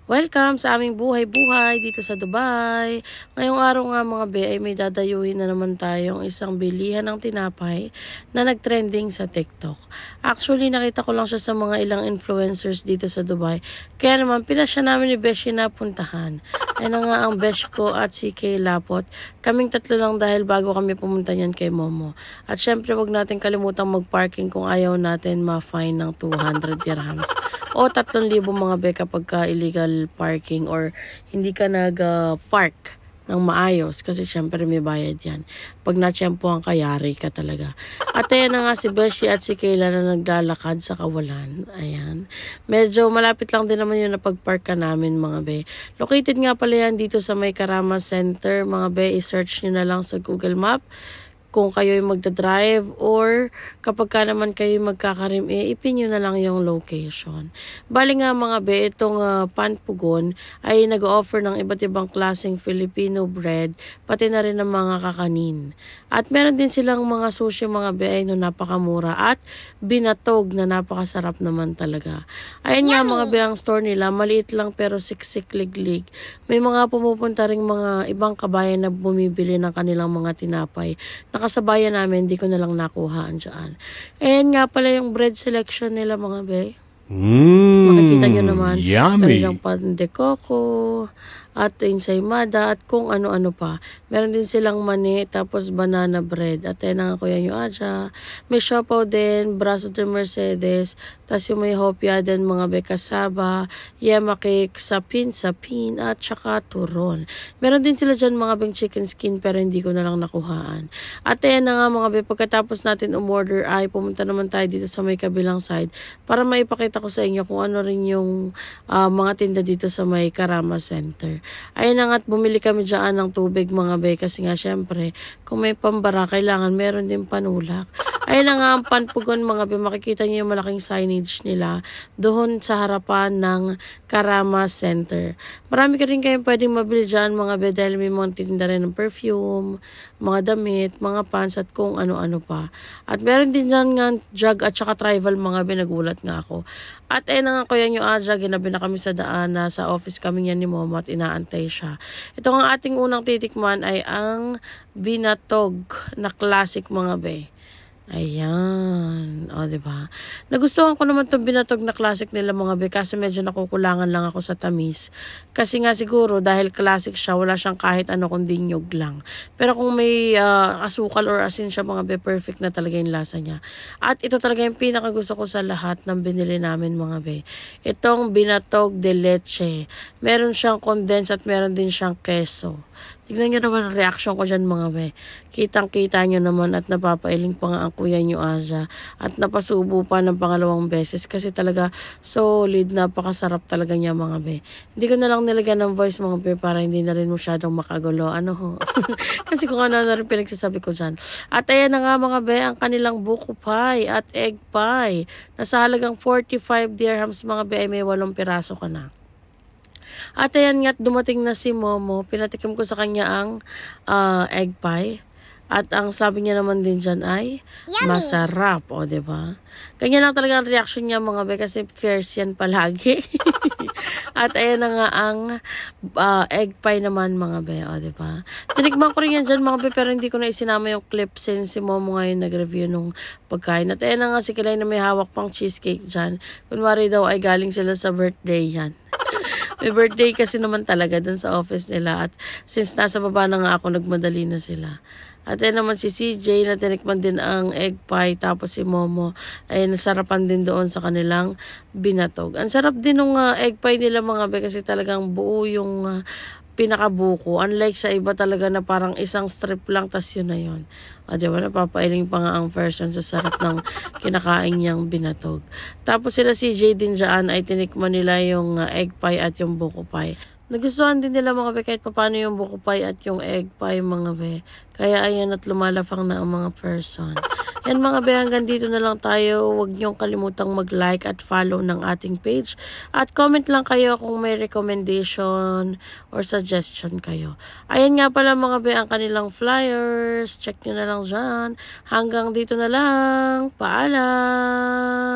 Welcome sa aming buhay-buhay dito sa Dubai. Ngayong araw nga mga be ay may dadayuhin na naman tayong isang bilihan ng tinapay na nagtrending sa TikTok. Actually nakita ko lang siya sa mga ilang influencers dito sa Dubai. Kaya naman pinasya namin ni Beshi na puntahan. Ay na nga ang Besh ko at si Kay Lapot. Kaming tatlo lang dahil bago kami pumunta niyan kay Momo. At syempre wag natin kalimutang mag-parking kung ayaw natin ma-fine ng 200 dirhams. O 3,000 mga be kapag ka illegal parking or hindi ka nag-park ng maayos kasi syempre may bayad yan. Pag natsyempohan ka, yari ka talaga. At ayan na nga si Beshi at si Kayla na naglalakad sa kawalan. Ayan. Medyo malapit lang din naman yung napag-park ka namin mga be. Located nga pala yan dito sa may Karama Center. Mga be, i-search nyo na lang sa Google Map kung kayo yung magdadrive or kapag ka naman kayo magkakarim, ipin nyo na lang yung location. Bali nga mga be, itong Panpugon ay nag-offer ng iba't ibang klaseng Filipino bread, pati na rin ng mga kakanin. At meron din silang mga sushi mga be ay no, napakamura at binatog na napakasarap naman talaga. Ayan nga mga be, ang store nila, maliit lang pero siksik liglig. May mga pumupunta ring mga ibang kabayan na bumibili ng kanilang mga tinapay. Kasabayan namin, di ko na lang nakuhaan dyan. And nga pala yung bread selection nila mga be. Makikita nyo naman. Yummy. Meron pan de coco at ensaymada at kung ano-ano pa. Meron din silang mani tapos banana bread. At yan ang kuya nyo aja. May siopaw din, braso de Mercedes. Tapos yung may hopia din mga be kasaba, yema cake, sapin at saka turon. Meron din sila dyan mga beng chicken skin pero hindi ko na lang nakuhaan. At yan na nga mga be, pagkatapos natin umorder ay pumunta naman tayo dito sa may kabilang side para maipakita ko sa inyo kung ano rin yung mga tinda dito sa may Karama Center. Ayun na nga't bumili kami dyan ng tubig mga be kasi nga syempre kung may pambara kailangan meron din panulak. Ayun na nga ang Panpugon mga be, makikita niyo yung malaking signage nila doon sa harapan ng Karama Center. Marami ka rin kayong pwedeng mabili dyan mga be dahil may mga tinda rin ng perfume, mga damit, mga pants at kung ano-ano pa. At meron din dyan nga jug at saka tribal mga be, nagulat nga ako. At ayun na nga kuya nyo aja, ginabi na kami sa daan na sa office kami yan ni Momo at inaantay siya. Ito nga ating unang titikman ay ang binatog na classic mga be. Ayan. O, diba? Nagustuhan ko naman itong binatog na classic nila mga be kasi medyo nakukulangan lang ako sa tamis. Kasi nga siguro dahil classic siya, wala siyang kahit ano kundi nyug lang. Pero kung may asukal or asin siya mga be, perfect na talaga yung lasa niya. At ito talaga yung pinakagusto ko sa lahat ng binili namin mga be. Itong binatog de leche. Meron siyang condensed at meron din siyang keso. Tignan nyo naman ang reaction ko dyan mga be. Kitang-kita nyo naman at napapailing pa nga ang kuya nyo Aja. At napasubo pa ng pangalawang beses kasi talaga solid, napakasarap talaga niya mga be. Hindi ko na lang nilagyan ng voice mga be para hindi na rin masyadong makagulo. Ano ho? Kasi kung ano na rin pinagsasabi ko dyan. At ayan na nga mga be, ang kanilang buko pie at egg pie. Nasa halagang 45 dirhams mga be ay may 8 piraso ka na. At ayan nga't dumating na si Momo, pinatikim ko sa kanya ang egg pie. At ang sabi niya naman din dyan ay yummy. Masarap, o diba? Ganyan lang talaga ang reaction niya mga be kasi fierce yan palagi. At ayan na nga ang egg pie naman mga be, o diba? Tinikman ko rin yan dyan mga be pero hindi ko na isinama yung clip since si Momo ngayon nag-review nung pagkain. At ayan na nga si Kilay na may hawak pang cheesecake dyan. Kunwari daw ay galing sila sa birthday yan. May birthday kasi naman talaga dun sa office nila at since nasa baba na nga ako, nagmadali na sila. At yan naman si CJ na tinikman din ang egg pie tapos si Momo ay nasarapan din doon sa kanilang binatog. Ang sarap din ng egg pie nila mga be kasi talagang buo yung pinakabuko. Unlike sa iba talaga na parang isang strip lang tas yun na yun. O diba, napapailing pa nga ang version sa sarap ng kinakain niyang binatog. Tapos sila CJ din dyan ay tinikman nila yung egg pie at yung buko pie. Nagustuhan din nila mga be kahit paano yung buko pie at yung egg pie mga be. Kaya ayan at lumalafang na ang mga person. Yan mga be, hanggang dito na lang tayo. Huwag niyong kalimutang mag-like at follow ng ating page. At comment lang kayo kung may recommendation or suggestion kayo. Ayan nga pala mga be, ang kanilang flyers. Check nyo na lang dyan. Hanggang dito na lang. Paalam!